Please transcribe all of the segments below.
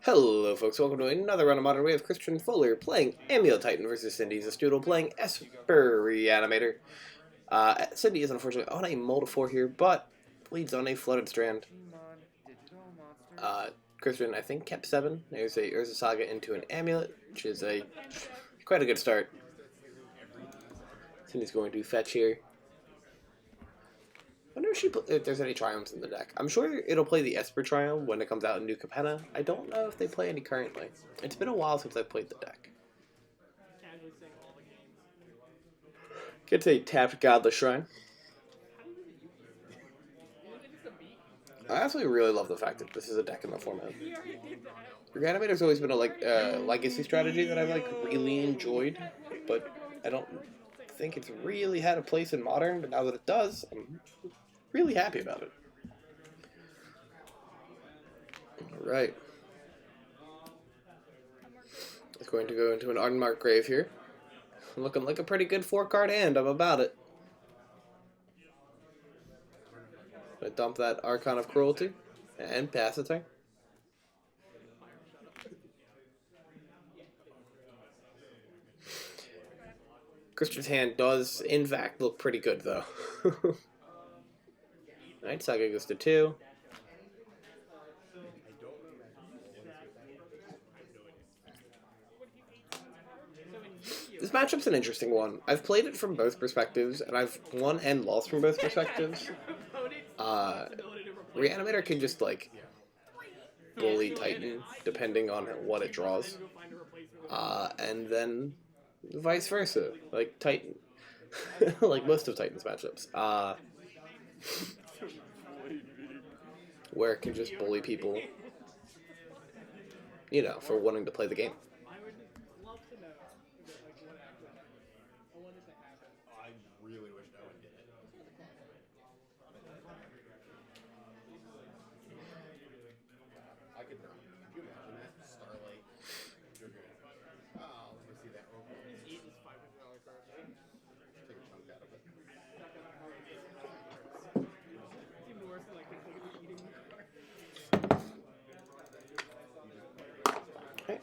Hello folks, welcome to another round of Modern. We have Christian Fuller playing Amulet Titan versus Cindy's Astoodle playing Esper Reanimator. Cindy is unfortunately on a Mold 4 here, but leads on a Flooded Strand. Christian, I think, kept 7. There's a Urza Saga into an Amulet, which is quite a good start. Cindy's going to fetch here. I wonder if there's any Triumphs in the deck. I'm sure it'll play the Esper Triumph when it comes out in New Capenna. I don't know if they play any currently. It's been a while since I've played the deck. Gets a tapped Godless Shrine. I absolutely really love the fact that this is a deck in the format. Reanimator's always been a legacy strategy that I've really enjoyed, but I don't think it's really had a place in Modern. But now that it does, I'm really happy about it. Alright. It's going to go into an Unmarked Grave here. Looking like a pretty good 4-card hand. I'm about it. Gonna dump that Archon of Cruelty and pass the turn. Christian's hand does, in fact, look pretty good, though. Alright, Saga goes to 2. This matchup's an interesting one. I've played it from both perspectives, and I've won and lost from both perspectives. Reanimator can just, bully Titan, depending on what it draws. And then vice versa. Like Titan. Like most of Titan's matchups. Where it can just bully people, for wanting to play the game.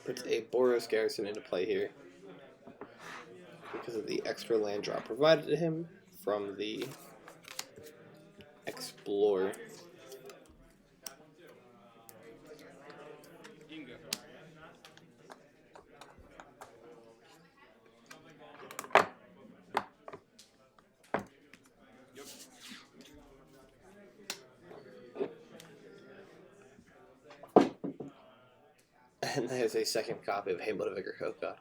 Puts a Boros Garrison into play here because of the extra land drop provided to him from the Explorer. And there's a second copy of Hamlet of Vigor. Oh god.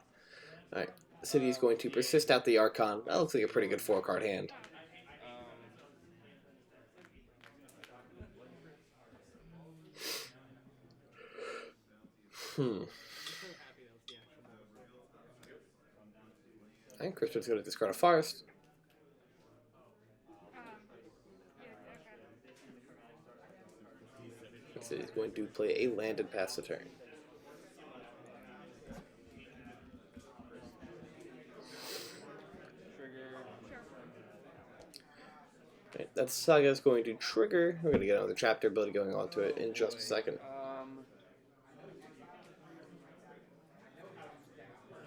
Alright. The city is going to persist out the Archon. That looks like a pretty good 4-card hand. I think Christian's going to discard a Forest. The city's going to play a land and pass the turn. Right, that Saga is going to trigger. We're going to get another chapter ability going on to it in just a second.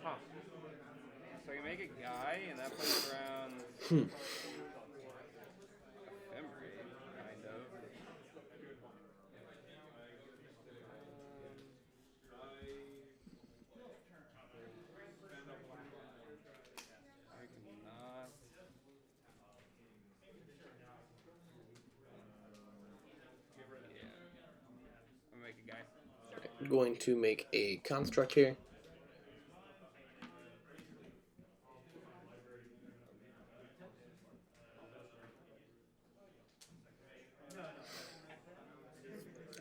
So you make a guy, and that puts around Ephemery, kind of. I cannot. Yeah. I'm gonna make a guy. I'm going to make a construct here.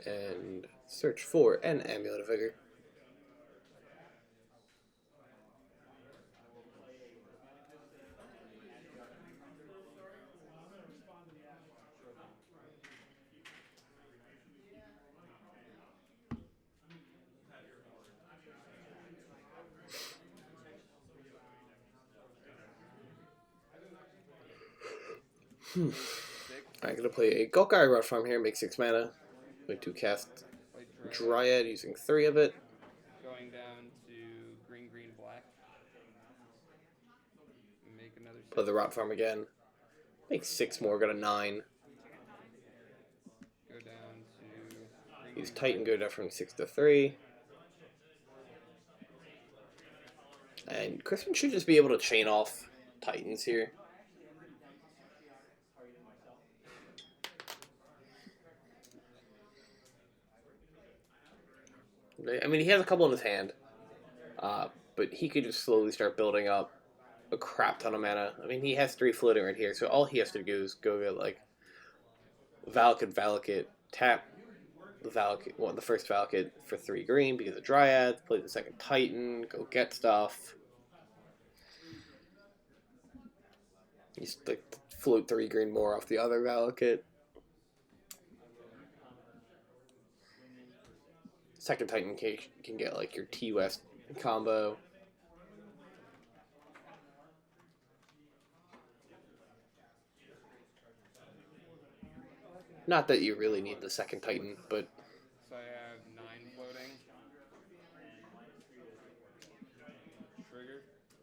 And search for an Amulet of Vigor. I'm going to play a Golgari Rough Farm here, make 6 mana. Going to cast Dryad using 3 of it. Going down to green, green, black. Make another 6. Play the Rot Farm again. Make 6 more, got a 9. Go down to green, Use green, Titan, black. go down from 6 to 3. And Crispin should just be able to chain off Titans here. I mean, he has a couple in his hand. But he could just slowly start building up a crap ton of mana. I mean, he has 3 floating right here, so all he has to do is go get, like, Valakut, tap the Valakut, well, the first Valakut for 3 green because of Dryads, play the second Titan, go get stuff. He's like float 3 green more off the other Valakut. Second Titan can get like your T-West combo. Not that you really need the second Titan, but... So I have 9 floating. Trigger.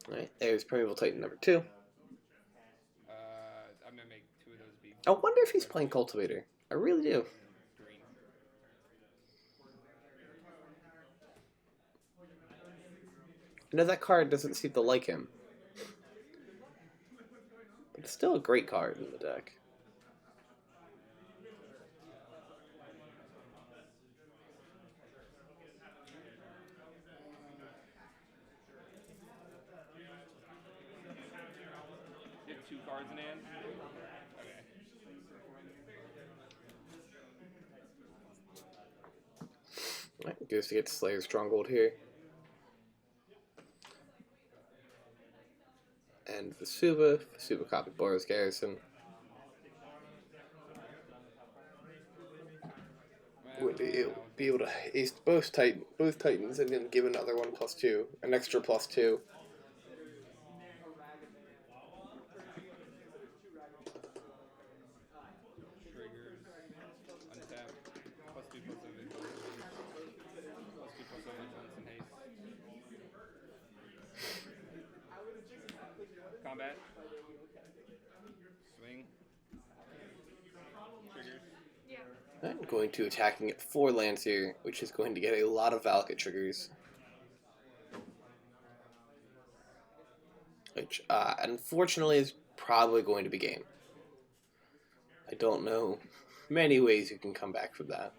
Alright, there's Primeval Titan number 2. I'm going to make 2 of those be... I wonder if he's playing Cultivator. I really do. green. I know that card doesn't seem to like him. But it's still a great card in the deck. You have 2 cards in hand? Okay. Right, goes to get Slayer Stronghold here. And Vasuba copy Boros Garrison. Would be able to ace both Titans and then give another one +2, an extra +2. Triggers. Untap. +2/+2 vigilance and haste. Combat. Swing. Triggers. I'm going to attacking at 4 lands here, which is going to get a lot of Valakut triggers. Which, unfortunately, is probably going to be game. I don't know many ways you can come back from that.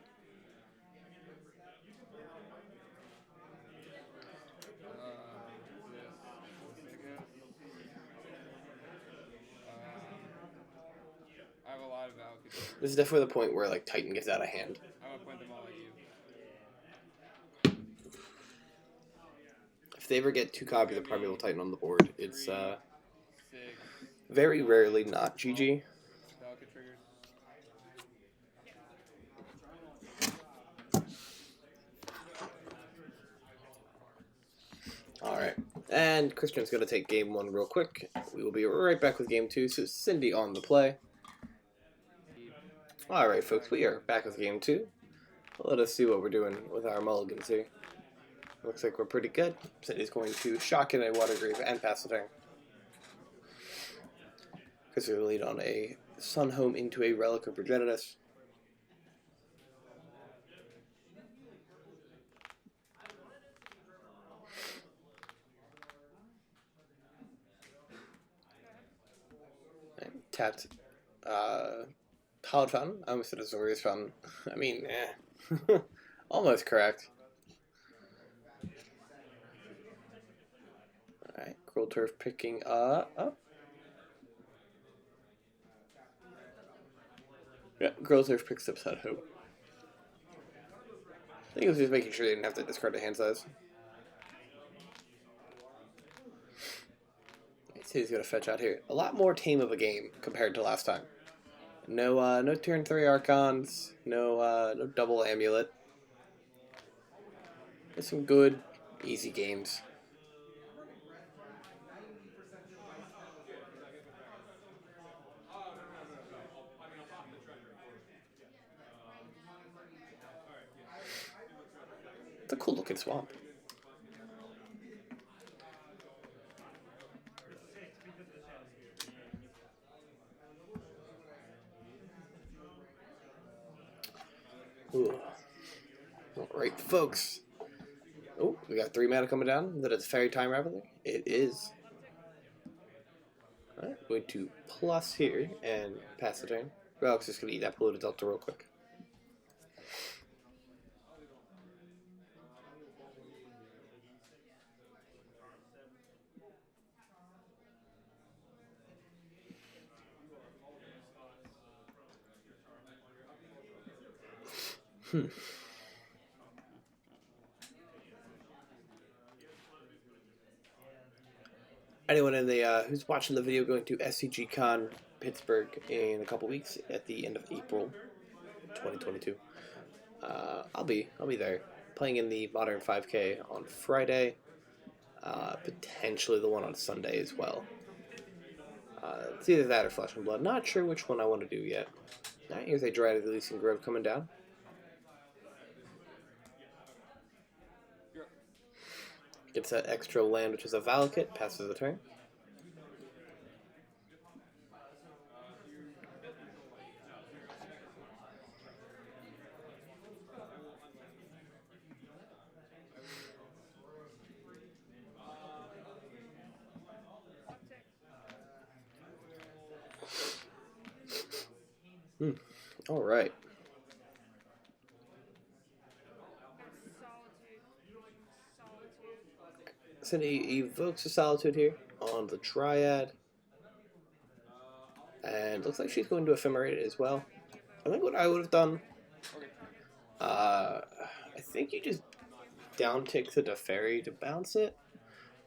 I have a lot of Valakut. This is definitely the point where like Titan gets out of hand. I'm going to point them all at you. If they ever get 2 copies of Primeval Titan on the board, it's 6. very rarely not GG. Valakut triggers. Alright, and Christian's going to take game 1 real quick. We will be right back with game 2, so Cindy on the play. Alright folks, we are back with game 2. Let us see what we're doing with our mulligans here. Looks like we're pretty good. Cindy's going to shock in a Watergrave and pass the turn. Because we lead on a Sunhome into a Relic of Progenitus. And tapped Hallowed Fountain. I almost said Azorius Fountain. I mean, almost correct. Alright, Cruel Turf picking up. Yeah, Cruel Turf picks up Sunhome. I think it was just making sure they didn't have to discard the hand size. He's gonna fetch out here. A lot more tame of a game compared to last time. No turn 3 Archons. No double Amulet. There's some good, easy games. cool looking swamp. Ooh. Alright, folks. Oh, we got 3 mana coming down. That is Fairy Time Raveler. It is. Alright, going to plus here and pass the turn. Relics just going to eat that Polluted Delta real quick. Anyone in the who's watching the video going to SCGCon Pittsburgh in a couple weeks at the end of April 2022. I'll be there playing in the Modern 5K on Friday, potentially the one on Sunday as well. It's either that or Flesh and Blood. Not sure which one I want to do yet. Alright, here's a Dryad of the Leasing Grove coming down. Gets that extra land, which is a Valakut, passes the turn. Alright. So he evokes a Solitude here on the Dryad. And looks like she's going to Ephemerate it as well. I think what I would have done... I think you just down-tick the Teferi to bounce it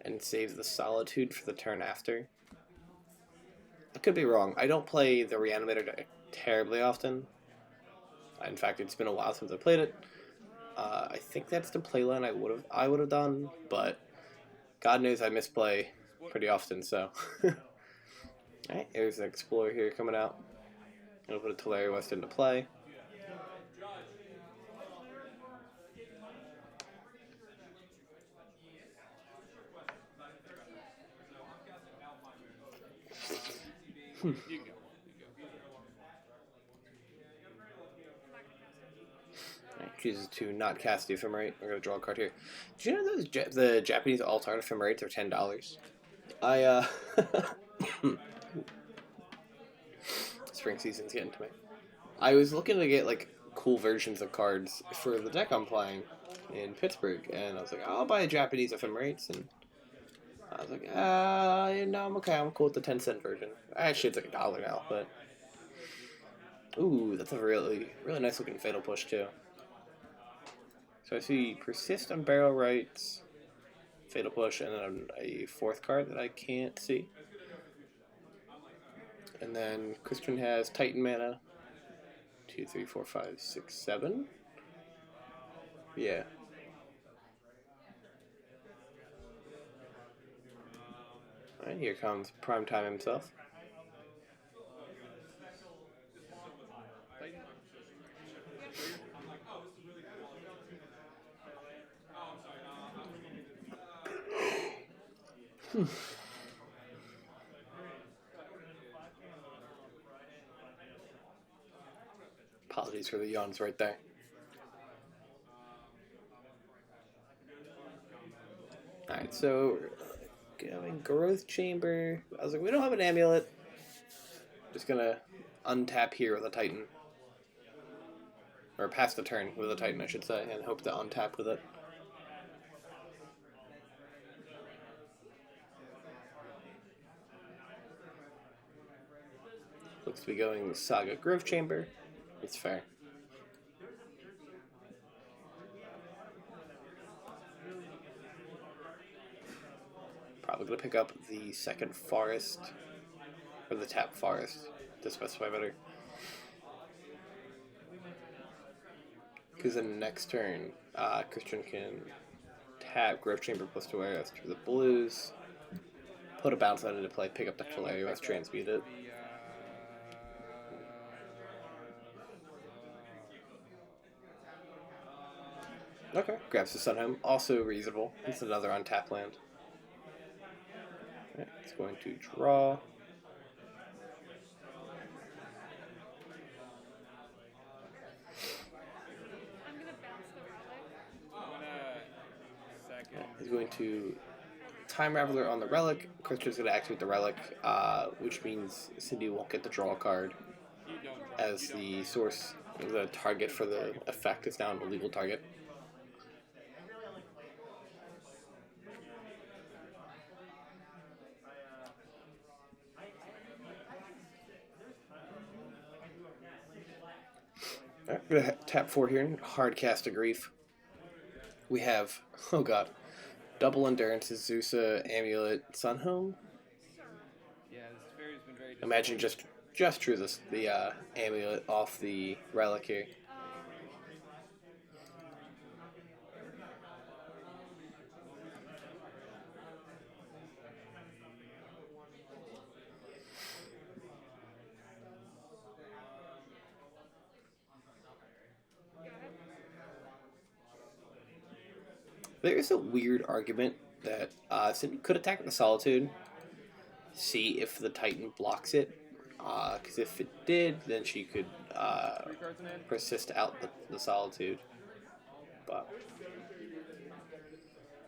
and save the Solitude for the turn after. I could be wrong. I don't play the Reanimator deck terribly often. In fact, it's been a while since I played it. I think that's the playline I would have done, but God knows I misplay pretty often. So, alright, there's an Explorer here coming out. I'll put a Teferi West into play. Chooses to not cast the Ephemerate. We're going to draw a card here. Did you know the Japanese alt-art Ephemerates are $10? Spring season's getting to me. I was looking to get, like, cool versions of cards for the deck I'm playing in Pittsburgh, and I was like, I'll buy a Japanese Ephemerates, and I was like, no, I'm okay, I'm cool with the 10-cent version. Actually, it's like $1 now, but... Ooh, that's a really, really nice looking Fatal Push, too. So I see Persist on Barrel Rights, Fatal Push, and then a 4th card that I can't see. And then Christian has Titan mana. 2, 3, 4, 5, 6, 7. Yeah. Alright, here comes Primetime himself. Apologies for the yawns right there. Alright, so going Growth Chamber. I was like, we don't have an Amulet. Just gonna untap here with a Titan. Or pass the turn with a Titan, I should say, and hope to untap with it. Looks to be going Saga Growth Chamber. It's fair. Probably going to pick up the second Forest, or the tap Forest, to specify better. Because then next turn, Christian can tap Growth Chamber plus 2 arrows through the blues, put a bounce on into play, pick up the Hilarious, transmute it. Okay. Grabs the Sunhome. Also reasonable. It's another untapped land. Alright, it's going to draw. I'm gonna bounce the relic. I'm gonna second. He's going to Time Raveler on the Relic. Christian's going to activate the Relic, which means Cindy won't get the draw card You don't. as the source, the target for the effect is now an illegal target. Alright, I'm going to tap 4 here. Hard cast a Grief. We have, oh god, double Endurance, Zeusa, Amulet, Sunhome. Yeah, this fairy's been very. Imagine just drew this the Amulet off the Relic here. There is a weird argument that Cindy could attack with the Solitude, see if the Titan blocks it, because if it did, then she could 3 cards in hand. persist out the Solitude, but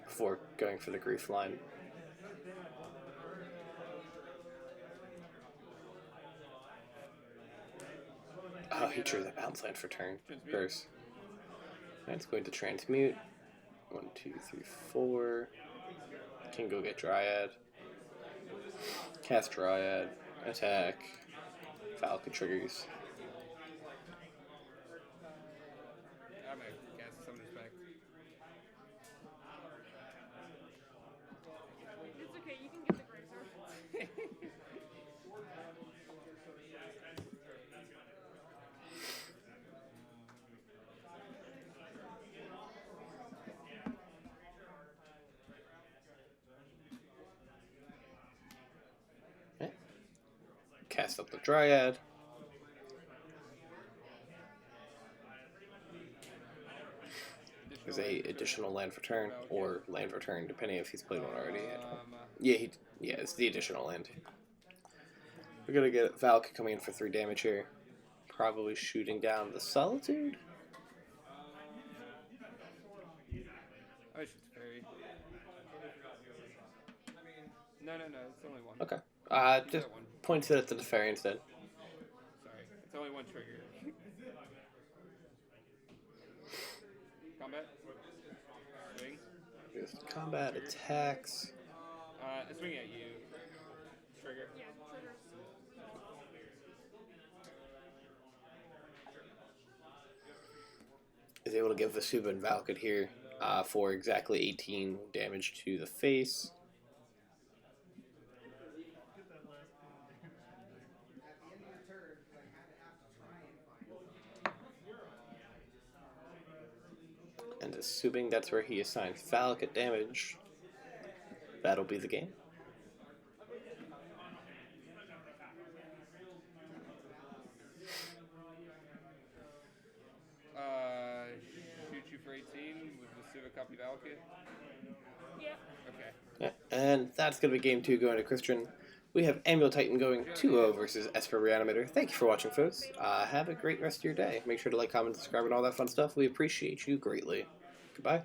before going for the Grief line. Oh, he drew the bounce land for turn. Curse. That's going to transmute. 1, 2, 3, 4. Can go get Dryad. Cast Dryad. Attack. Falcon triggers. I'm gonna cast some respect. It's okay, you can get the Grazer. Okay. Cast up the Dryad. There's a additional land for turn, or land for turn, depending if he's played one already. Yeah, it's the additional land. We're gonna get Valk coming in for 3 damage here. Probably shooting down the Solitude. I wish it's fairy. No, it's only one. Okay. Just points it at the Teferi instead. Sorry, it's only one trigger. Combat. Swing. Just combat attacks. Swing at you. Trigger. Yeah, triggers. Is able to give the Subin Valkid here for exactly 18 damage to the face. And assuming that's where he assigned Valkid damage, that'll be the game. Shoot you for 18 with the Civic Copy Valkid. Yeah. Okay. Yeah, and that's going to be game 2 going to Christian. We have Amulet Titan going 2-0 versus Esper Reanimator. Thank you for watching, folks. Have a great rest of your day. Make sure to like, comment, subscribe, and all that fun stuff. We appreciate you greatly. Goodbye.